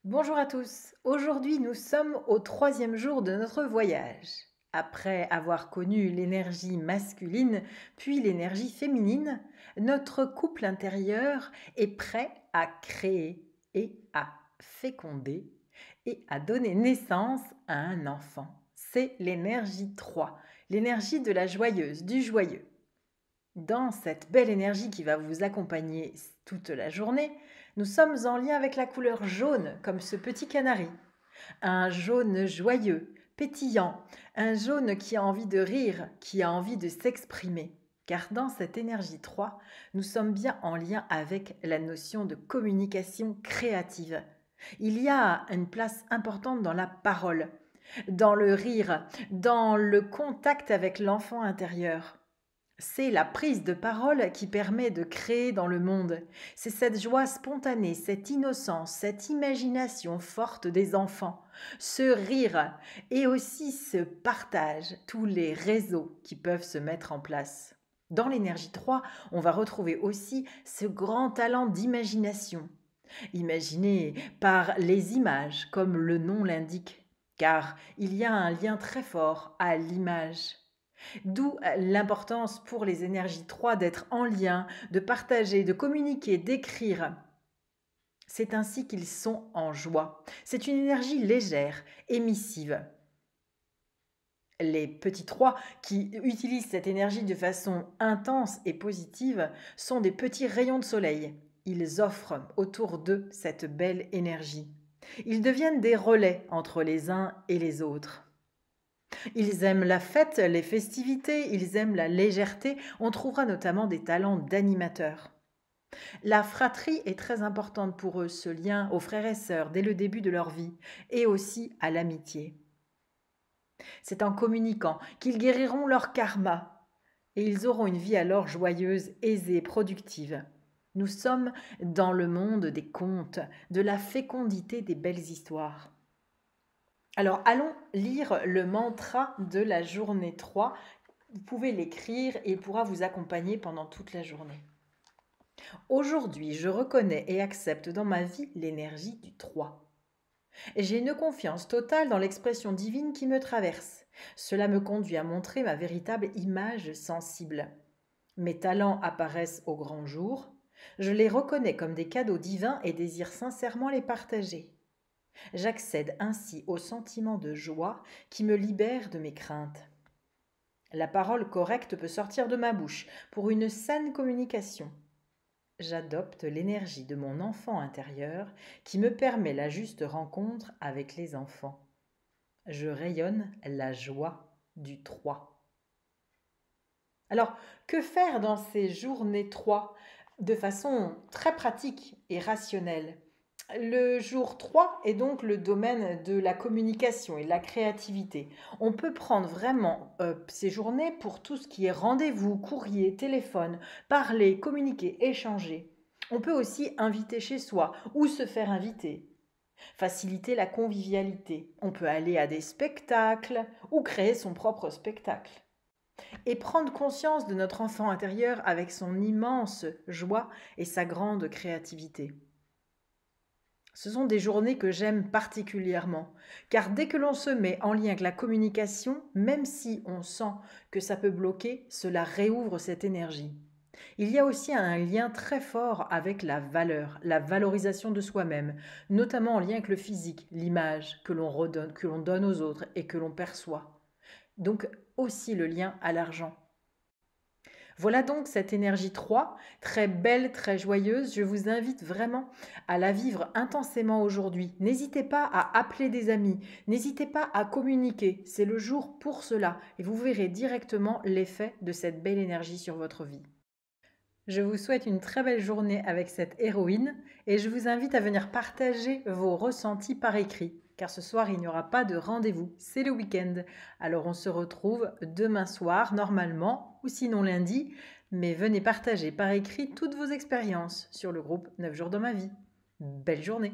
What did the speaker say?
Bonjour à tous. Aujourd'hui, nous sommes au troisième jour de notre voyage. Après avoir connu l'énergie masculine, puis l'énergie féminine, notre couple intérieur est prêt à créer et à féconder et à donner naissance à un enfant. C'est l'énergie 3, l'énergie de la joyeuse, du joyeux. Dans cette belle énergie qui va vous accompagner toute la journée, nous sommes en lien avec la couleur jaune, comme ce petit canari. Un jaune joyeux, pétillant, un jaune qui a envie de rire, qui a envie de s'exprimer. Car dans cette énergie 3, nous sommes bien en lien avec la notion de communication créative. Il y a une place importante dans la parole, dans le rire, dans le contact avec l'enfant intérieur. C'est la prise de parole qui permet de créer dans le monde. C'est cette joie spontanée, cette innocence, cette imagination forte des enfants, ce rire et aussi ce partage, tous les réseaux qui peuvent se mettre en place. Dans l'énergie 3, on va retrouver aussi ce grand talent d'imagination. Imaginé par les images, comme le nom l'indique, car il y a un lien très fort à l'image. D'où l'importance pour les énergies 3 d'être en lien, de partager, de communiquer, d'écrire. C'est ainsi qu'ils sont en joie. C'est une énergie légère, émissive. Les petits 3 qui utilisent cette énergie de façon intense et positive sont des petits rayons de soleil. Ils offrent autour d'eux cette belle énergie. Ils deviennent des relais entre les uns et les autres. Ils aiment la fête, les festivités, ils aiment la légèreté. On trouvera notamment des talents d'animateurs. La fratrie est très importante pour eux, ce lien aux frères et sœurs dès le début de leur vie, et aussi à l'amitié. C'est en communiquant qu'ils guériront leur karma, et ils auront une vie alors joyeuse, aisée, productive. Nous sommes dans le monde des contes, de la fécondité des belles histoires. Alors, allons lire le mantra de la journée 3. Vous pouvez l'écrire et il pourra vous accompagner pendant toute la journée. Aujourd'hui, je reconnais et accepte dans ma vie l'énergie du 3. J'ai une confiance totale dans l'expression divine qui me traverse. Cela me conduit à montrer ma véritable image sensible. Mes talents apparaissent au grand jour. Je les reconnais comme des cadeaux divins et désire sincèrement les partager. J'accède ainsi au sentiment de joie qui me libère de mes craintes. La parole correcte peut sortir de ma bouche pour une saine communication. J'adopte l'énergie de mon enfant intérieur qui me permet la juste rencontre avec les enfants. Je rayonne la joie du 3. Alors, que faire dans ces journées 3 de façon très pratique et rationnelle? Le jour 3 est donc le domaine de la communication et de la créativité. On peut prendre vraiment ces journées pour tout ce qui est rendez-vous, courrier, téléphone, parler, communiquer, échanger. On peut aussi inviter chez soi ou se faire inviter. Faciliter la convivialité. On peut aller à des spectacles ou créer son propre spectacle. Et prendre conscience de notre enfant intérieur avec son immense joie et sa grande créativité. Ce sont des journées que j'aime particulièrement, car dès que l'on se met en lien avec la communication, même si on sent que ça peut bloquer, cela réouvre cette énergie. Il y a aussi un lien très fort avec la valeur, la valorisation de soi-même, notamment en lien avec le physique, l'image que l'on redonne, que l'on donne aux autres et que l'on perçoit. Donc aussi le lien à l'argent. Voilà donc cette énergie 3, très belle, très joyeuse. Je vous invite vraiment à la vivre intensément aujourd'hui. N'hésitez pas à appeler des amis, n'hésitez pas à communiquer. C'est le jour pour cela et vous verrez directement l'effet de cette belle énergie sur votre vie. Je vous souhaite une très belle journée avec cette héroïne et je vous invite à venir partager vos ressentis par écrit. Car ce soir, il n'y aura pas de rendez-vous, c'est le week-end. Alors on se retrouve demain soir, normalement, ou sinon lundi. Mais venez partager par écrit toutes vos expériences sur le groupe 9 jours dans ma vie. Belle journée!